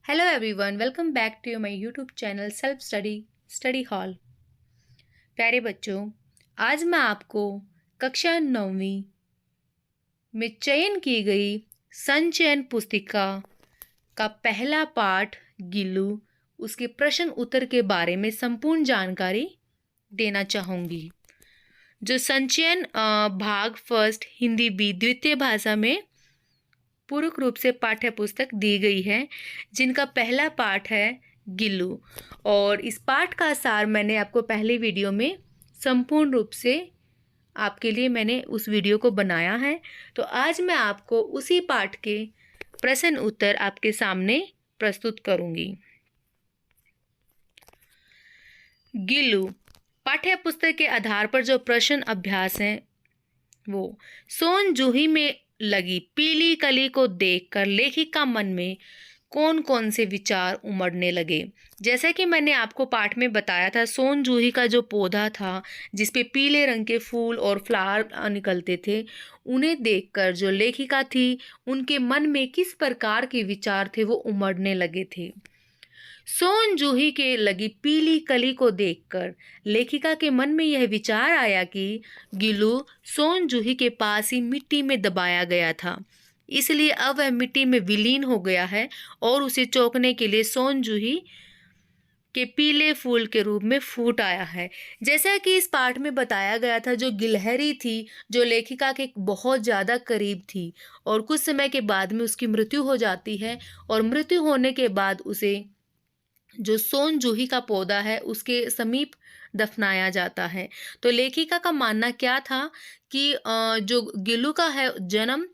Hello everyone, welcome back to my YouTube channel self study study hall. प्यारे बच्चों, आज मैं आपको कक्षा 9वीं में चयन की गई संचयन पुस्तिका का पहला पाठ गिल्लू उसके प्रश्न उत्तर के बारे में संपूर्ण जानकारी देना चाहूँगी। जो संचयन भाग फर्स्ट हिंदी बी द्वितीय भाषा में पूर्ण रूप से पाठ्य पुस्तक दी गई है, जिनका पहला पाठ है गिल्लू। और इस पाठ का सार मैंने आपको पहले वीडियो में संपूर्ण रूप से आपके लिए मैंने उस वीडियो को बनाया है। तो आज मैं आपको उसी पाठ के प्रश्न उत्तर आपके सामने प्रस्तुत करूंगी। गिल्लू पाठ्य पुस्तक के आधार पर जो प्रश्न अभ्यास हैं वो सोन जूही में लगी पीली कली को देखकर लेखिका मन में कौन कौन से विचार उमड़ने लगे। जैसा कि मैंने आपको पाठ में बताया था, सोन जूही का जो पौधा था जिसपे पीले रंग के फूल और फ्लावर निकलते थे, उन्हें देखकर जो लेखिका थी उनके मन में किस प्रकार के विचार थे वो उमड़ने लगे थे। सोन जूही के लगी पीली कली को देखकर लेखिका के मन में यह विचार आया कि गिल्लू सोन जूही के पास ही मिट्टी में दबाया गया था, इसलिए अब वह मिट्टी में विलीन हो गया है और उसे चौंकने के लिए सोन जूही के पीले फूल के रूप में फूट आया है। जैसा कि इस पाठ में बताया गया था, जो गिलहरी थी जो लेखिका के बहुत ज़्यादा करीब थी और कुछ समय के बाद में उसकी मृत्यु हो जाती है और मृत्यु होने के बाद उसे जो सोन जूही का पौधा है उसके समीप दफनाया जाता है। तो लेखिका का मानना क्या था कि जो गिल्लू का है जन्म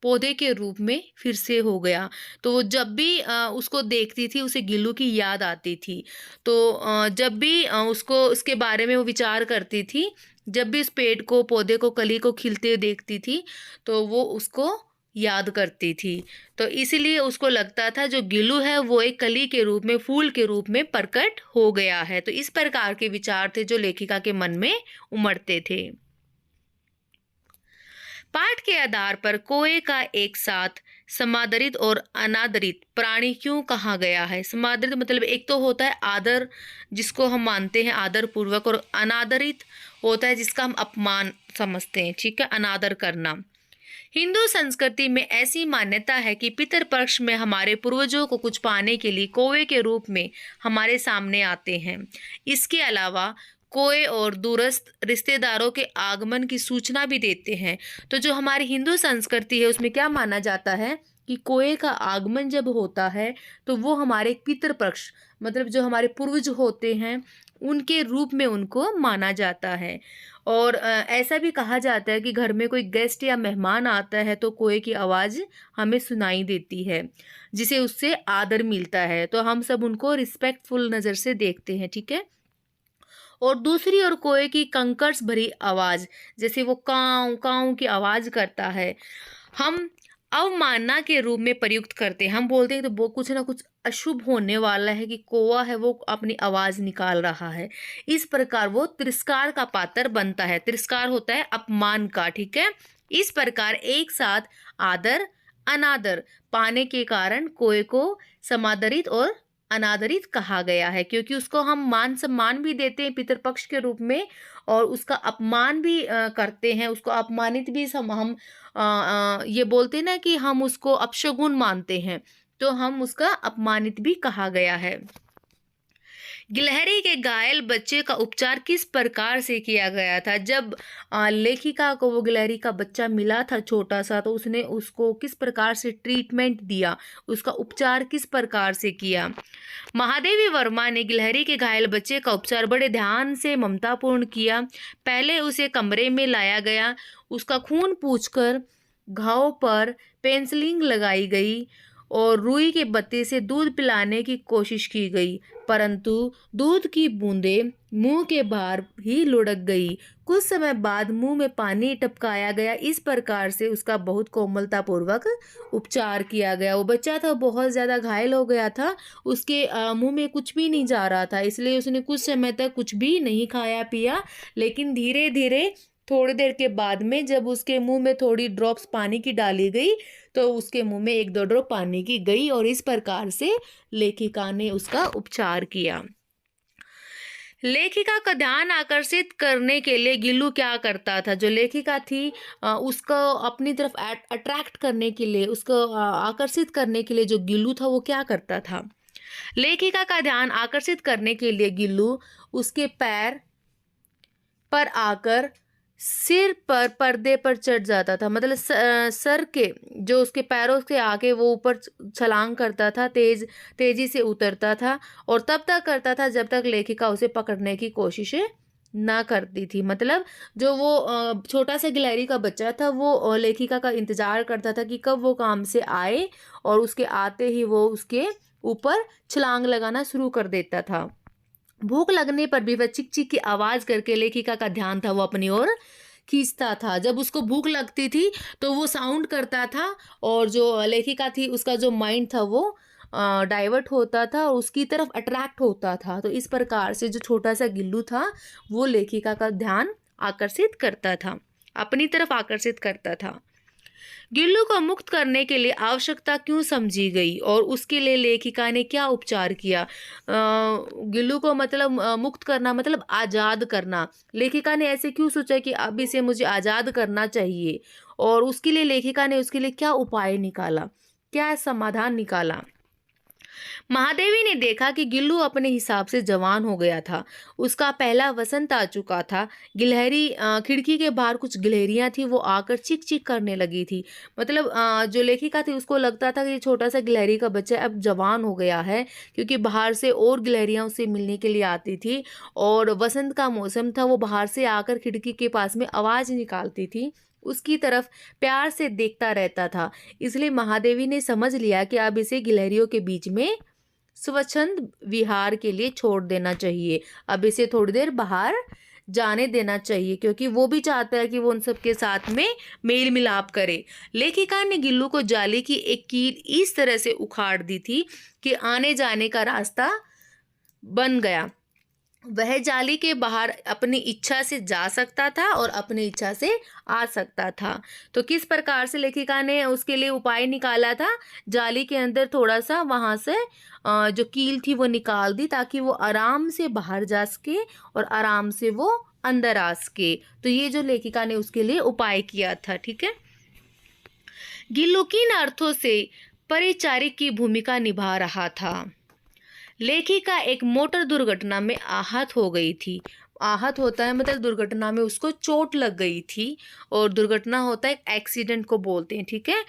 पौधे के रूप में फिर से हो गया। तो वो जब भी उसको देखती थी उसे गिल्लू की याद आती थी। तो जब भी उसको उसके बारे में वो विचार करती थी, जब भी उस पेड़ को पौधे को कली को खिलते देखती थी तो वो उसको याद करती थी। तो इसीलिए उसको लगता था जो गिल्लू है वो एक कली के रूप में फूल के रूप में प्रकट हो गया है। तो इस प्रकार के विचार थे जो लेखिका के मन में उमड़ते थे। पाठ के आधार पर कोए का एक साथ समादरित और अनादरित प्राणी क्यों कहा गया है। समादरित मतलब एक तो होता है आदर, जिसको हम मानते हैं आदर पूर्वक, और अनादरित होता है जिसका हम अपमान समझते हैं। ठीक है, अनादर करना। हिंदू संस्कृति में ऐसी मान्यता है कि पितृपक्ष में हमारे पूर्वजों को कुछ पाने के लिए कौवे के रूप में हमारे सामने आते हैं। इसके अलावा कौवे और दूरस्थ रिश्तेदारों के आगमन की सूचना भी देते हैं। तो जो हमारी हिंदू संस्कृति है उसमें क्या माना जाता है कि कौवे का आगमन जब होता है तो वो हमारे पितृपक्ष मतलब जो हमारे पूर्वज होते हैं उनके रूप में उनको माना जाता है। और ऐसा भी कहा जाता है कि घर में कोई गेस्ट या मेहमान आता है तो कौवे की आवाज़ हमें सुनाई देती है, जिसे उससे आदर मिलता है। तो हम सब उनको रिस्पेक्टफुल नज़र से देखते हैं। ठीक है। और दूसरी ओर कौवे की कंकर्स भरी आवाज़, जैसे वो काऊ काऊ की आवाज़ करता है, हम अवमानना के रूप में प्रयुक्त करते हैं। हम बोलते हैं तो वो कुछ ना कुछ अशुभ होने वाला है कि कौवा है वो अपनी आवाज़ निकाल रहा है। इस प्रकार वो तिरस्कार का पात्र बनता है। तिरस्कार होता है अपमान का। ठीक है। इस प्रकार एक साथ आदर अनादर पाने के कारण कौवे को समादरित और अनादरित कहा गया है, क्योंकि उसको हम मान सम्मान भी देते हैं पितृपक्ष के रूप में और उसका अपमान भी करते हैं। उसको अपमानित भी हम ये बोलते हैं ना कि हम उसको अपशगुन मानते हैं, तो हम उसका अपमानित भी कहा गया है। गिलहरी के घायल बच्चे का उपचार किस प्रकार से किया गया था। जब लेखिका को वो गिलहरी का बच्चा मिला था छोटा सा, तो उसने उसको किस प्रकार से ट्रीटमेंट दिया, उसका उपचार किस प्रकार से किया। महादेवी वर्मा ने गिलहरी के घायल बच्चे का उपचार बड़े ध्यान से ममतापूर्ण किया। पहले उसे कमरे में लाया गया, उसका खून पूछकर घाव पर पेंसिलिंग लगाई गई और रुई के बत्ती से दूध पिलाने की कोशिश की गई, परंतु दूध की बूंदें मुंह के बाहर ही लुढ़क गई। कुछ समय बाद मुंह में पानी टपकाया गया। इस प्रकार से उसका बहुत कोमलतापूर्वक उपचार किया गया। वो बच्चा था बहुत ज़्यादा घायल हो गया था, उसके मुंह में कुछ भी नहीं जा रहा था, इसलिए उसने कुछ समय तक कुछ भी नहीं खाया पिया, लेकिन धीरे धीरे थोड़ी देर के बाद में जब उसके मुंह में थोड़ी ड्रॉप्स पानी की डाली गई तो उसके मुंह में 1-2 ड्रॉप पानी की गई और इस प्रकार से लेखिका ने उसका उपचार किया। लेखिका का ध्यान आकर्षित करने के लिए गिल्लू क्या करता था? जो लेखिका थी उसको अपनी तरफ अट्रैक्ट करने के लिए, उसको आकर्षित करने के लिए जो गिल्लू था वो क्या करता था? लेखिका का ध्यान आकर्षित करने के लिए गिल्लू उसके पैर पर आकर सिर पर पर्दे पर चढ़ जाता था। मतलब सर के जो उसके पैरों के आगे वो ऊपर छलांग करता था, तेजी से उतरता था और तब तक करता था जब तक लेखिका उसे पकड़ने की कोशिश ना करती थी। मतलब जो वो छोटा सा गिलहरी का बच्चा था वो लेखिका का इंतजार करता था कि कब वो काम से आए और उसके आते ही वो उसके ऊपर छलांग लगाना शुरू कर देता था। भूख लगने पर भी वह चिक चिक की आवाज करके लेखिका का ध्यान था वो अपनी ओर खींचता था। जब उसको भूख लगती थी तो वो साउंड करता था और जो लेखिका थी उसका जो माइंड था वो डाइवर्ट होता था और उसकी तरफ अट्रैक्ट होता था। तो इस प्रकार से जो छोटा सा गिल्लू था वो लेखिका का ध्यान आकर्षित करता था, अपनी तरफ आकर्षित करता था। गिल्लू को मुक्त करने के लिए आवश्यकता क्यों समझी गई और उसके लिए लेखिका ने क्या उपचार किया? गिल्लू को मतलब मुक्त करना मतलब आज़ाद करना। लेखिका ने ऐसे क्यों सोचा कि अब इसे मुझे आज़ाद करना चाहिए और उसके लिए लेखिका ने उसके लिए क्या उपाय निकाला, क्या समाधान निकाला? महादेवी ने देखा कि गिल्लू अपने हिसाब से जवान हो गया था। उसका पहला वसंत आ चुका था। गिलहरी खिड़की के बाहर कुछ गिलहरियां थी वो आकर चिक चिक करने लगी थी। मतलब जो लेखिका थी उसको लगता था कि ये छोटा सा गिलहरी का बच्चा अब जवान हो गया है, क्योंकि बाहर से और गिलहरियां उससे मिलने के लिए आती थी और वसंत का मौसम था। वो बाहर से आकर खिड़की के पास में आवाज़ निकालती थी, उसकी तरफ प्यार से देखता रहता था। इसलिए महादेवी ने समझ लिया कि अब इसे गिलहरियों के बीच में स्वच्छंद विहार के लिए छोड़ देना चाहिए। अब इसे थोड़ी देर बाहर जाने देना चाहिए, क्योंकि वो भी चाहता है कि वो उन सब के साथ में मेल मिलाप करे। लेखिका ने गिल्लू को जाली की एक कील इस तरह से उखाड़ दी थी कि आने जाने का रास्ता बन गया। वह जाली के बाहर अपनी इच्छा से जा सकता था और अपनी इच्छा से आ सकता था। तो किस प्रकार से लेखिका ने उसके लिए उपाय निकाला था? जाली के अंदर थोड़ा सा वहां से जो कील थी वो निकाल दी ताकि वो आराम से बाहर जा सके और आराम से वो अंदर आ सके। तो ये जो लेखिका ने उसके लिए उपाय किया था, ठीक है। गिल्लू किन अर्थों से परिचारिक की भूमिका निभा रहा था? लेखिका एक मोटर दुर्घटना में आहत हो गई थी। आहत होता है मतलब दुर्घटना में उसको चोट लग गई थी और दुर्घटना होता है एक्सीडेंट को बोलते हैं, ठीक है।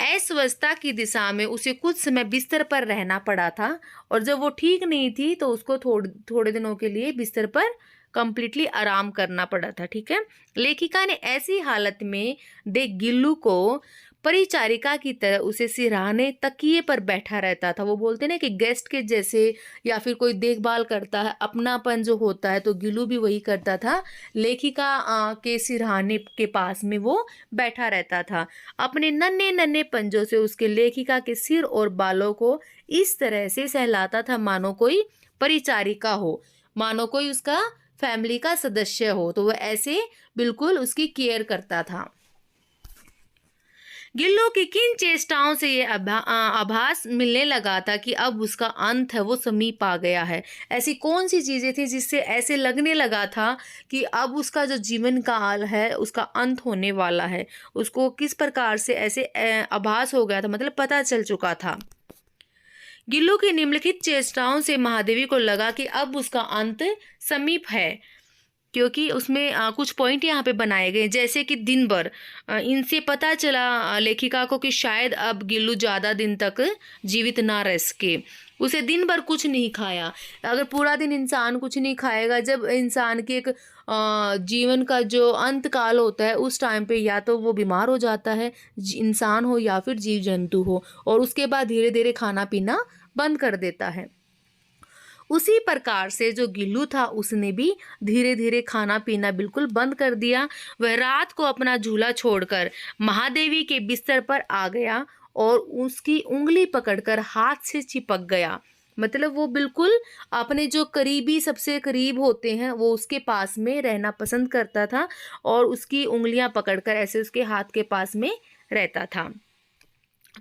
अस्वस्थता की दिशा में उसे कुछ समय बिस्तर पर रहना पड़ा था और जब वो ठीक नहीं थी तो उसको थोड़े दिनों के लिए बिस्तर पर कंप्लीटली आराम करना पड़ा था, ठीक है। लेखिका ने ऐसी हालत में देख गिल्लू को परिचारिका की तरह उसे सिरहाने तकिए पर बैठा रहता था। वो बोलते ना कि गेस्ट के जैसे या फिर कोई देखभाल करता है, अपनापन जो होता है, तो गिल्लू भी वही करता था। लेखिका के सिरहाने के पास में वो बैठा रहता था। अपने नन्हे नन्हे पंजों से उसके लेखिका के सिर और बालों को इस तरह से सहलाता था मानो कोई परिचारिका हो, मानो कोई उसका फैमिली का सदस्य हो। तो वह ऐसे बिल्कुल उसकी केयर करता था। गिल्लू की किन चेष्टाओं से ये आभास मिलने लगा था कि अब उसका अंत है वो समीप आ गया है? ऐसी कौन सी चीजें थी जिससे ऐसे लगने लगा था कि अब उसका जो जीवन काल है उसका अंत होने वाला है? उसको किस प्रकार से ऐसे आभास हो गया था, मतलब पता चल चुका था? गिल्लू की निम्नलिखित चेष्टाओं से महादेवी को लगा कि अब उसका अंत समीप है, क्योंकि उसमें कुछ पॉइंट यहाँ पे बनाए गए, जैसे कि दिन भर इनसे पता चला लेखिका को कि शायद अब गिल्लू ज़्यादा दिन तक जीवित ना रह सके। उसे दिन भर कुछ नहीं खाया। अगर पूरा दिन इंसान कुछ नहीं खाएगा, जब इंसान के एक जीवन का जो अंत काल होता है उस टाइम पे या तो वो बीमार हो जाता है, इंसान हो या फिर जीव जंतु हो, और उसके बाद धीरे धीरे खाना पीना बंद कर देता है। उसी प्रकार से जो गिल्लू था उसने भी धीरे धीरे खाना पीना बिल्कुल बंद कर दिया। वह रात को अपना झूला छोड़कर महादेवी के बिस्तर पर आ गया और उसकी उंगली पकड़कर हाथ से चिपक गया। मतलब वो बिल्कुल अपने जो करीबी सबसे करीब होते हैं वो उसके पास में रहना पसंद करता था और उसकी उंगलियां पकड़कर ऐसे उसके हाथ के पास में रहता था।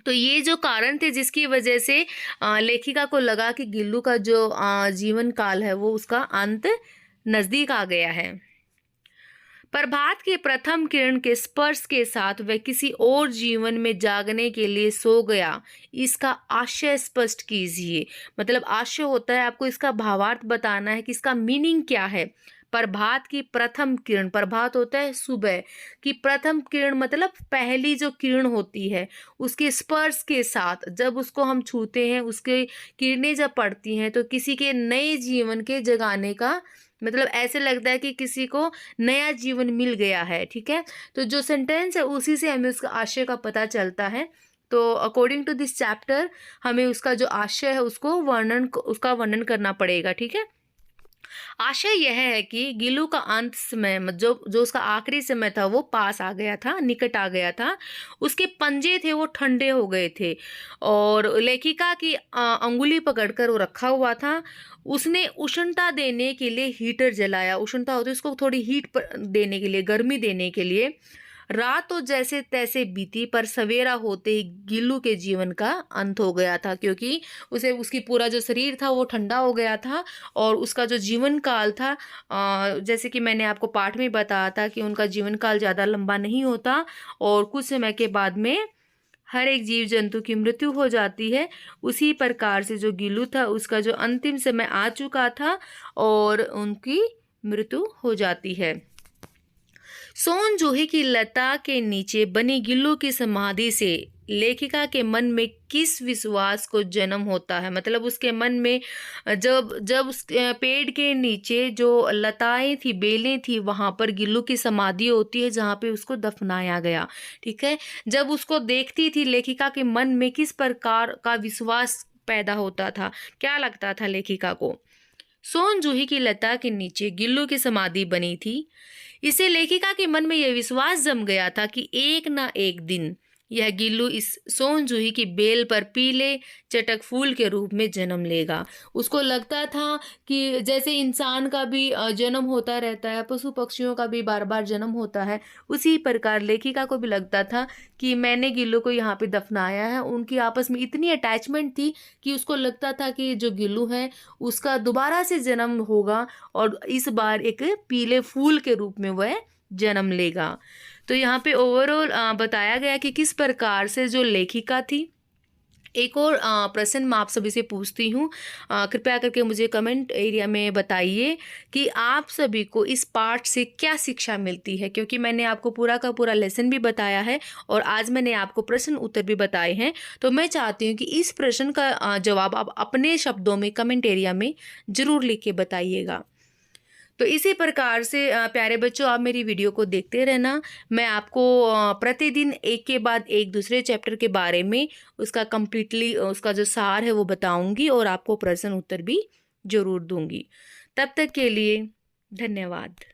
तो ये जो कारण थे जिसकी वजह से लेखिका को लगा कि गिल्लू का जो जीवन काल है वो उसका अंत नजदीक आ गया है। प्रभात के प्रथम किरण के स्पर्श के साथ वह किसी और जीवन में जागने के लिए सो गया। इसका आशय स्पष्ट कीजिए। मतलब आशय होता है आपको इसका भावार्थ बताना है कि इसका मीनिंग क्या है। प्रभात की प्रथम किरण, प्रभात होता है सुबह की प्रथम किरण, मतलब पहली जो किरण होती है उसके स्पर्श के साथ जब उसको हम छूते हैं, उसके किरणें जब पड़ती हैं तो किसी के नए जीवन के जगाने का मतलब ऐसे लगता है कि किसी को नया जीवन मिल गया है। ठीक है, तो जो सेंटेंस है उसी से हमें उसका आशय का पता चलता है। तो अकॉर्डिंग टू दिस चैप्टर हमें उसका जो आशय है उसका वर्णन करना पड़ेगा। ठीक है, आशय यह है कि गिलू का अंत समय जो जो उसका आखिरी समय था वो पास आ गया था, निकट आ गया था। उसके पंजे थे वो ठंडे हो गए थे और लेखिका की अंगुली पकड़कर वो रखा हुआ था। उसने उष्णता देने के लिए हीटर जलाया। उष्णता होती है उसको थोड़ी देने के लिए, गर्मी देने के लिए। रात तो जैसे तैसे बीती पर सवेरा होते ही गिल्लू के जीवन का अंत हो गया था, क्योंकि उसे उसकी पूरा जो शरीर था वो ठंडा हो गया था और उसका जो जीवन काल था जैसे कि मैंने आपको पाठ में बताया था कि उनका जीवन काल ज़्यादा लंबा नहीं होता और कुछ समय के बाद में हर एक जीव जंतु की मृत्यु हो जाती है। उसी प्रकार से जो गिल्लू था उसका जो अंतिम समय आ चुका था और उनकी मृत्यु हो जाती है। सोन जूही की लता के नीचे बनी गिल्लू की समाधि से लेखिका के मन में किस विश्वास को जन्म होता है। मतलब उसके मन में जब जब उस पेड़ के नीचे जो लताएं थी, बेलें थी, वहां पर गिल्लू की समाधि होती है जहां पे उसको दफनाया गया। ठीक है, जब उसको देखती थी लेखिका के मन में किस प्रकार का विश्वास पैदा होता था, क्या लगता था लेखिका को। सोन जूही की लता के नीचे गिल्लू की समाधि बनी थी। इसे लेखिका के मन में यह विश्वास जम गया था कि एक ना एक दिन यह गिल्लू इस सोन जूही की बेल पर पीले चटक फूल के रूप में जन्म लेगा। उसको लगता था कि जैसे इंसान का भी जन्म होता रहता है, पशु पक्षियों का भी बार बार जन्म होता है, उसी प्रकार लेखिका को भी लगता था कि मैंने गिल्लू को यहाँ पे दफनाया है। उनकी आपस में इतनी अटैचमेंट थी कि उसको लगता था कि जो गिल्लू है उसका दोबारा से जन्म होगा और इस बार एक पीले फूल के रूप में वह जन्म लेगा। तो यहाँ पे ओवरऑल बताया गया कि किस प्रकार से जो लेखिका थी। एक और प्रश्न मैं आप सभी से पूछती हूँ, कृपया करके मुझे कमेंट एरिया में बताइए कि आप सभी को इस पाठ से क्या शिक्षा मिलती है, क्योंकि मैंने आपको पूरा का पूरा लेसन भी बताया है और आज मैंने आपको प्रश्न उत्तर भी बताए हैं। तो मैं चाहती हूँ कि इस प्रश्न का जवाब आप अपने शब्दों में कमेंट एरिया में ज़रूर लिख के बताइएगा। तो इसी प्रकार से प्यारे बच्चों आप मेरी वीडियो को देखते रहना। मैं आपको प्रतिदिन एक के बाद एक दूसरे चैप्टर के बारे में उसका कंप्लीटली उसका जो सार है वो बताऊंगी और आपको प्रश्न उत्तर भी जरूर दूंगी। तब तक के लिए धन्यवाद।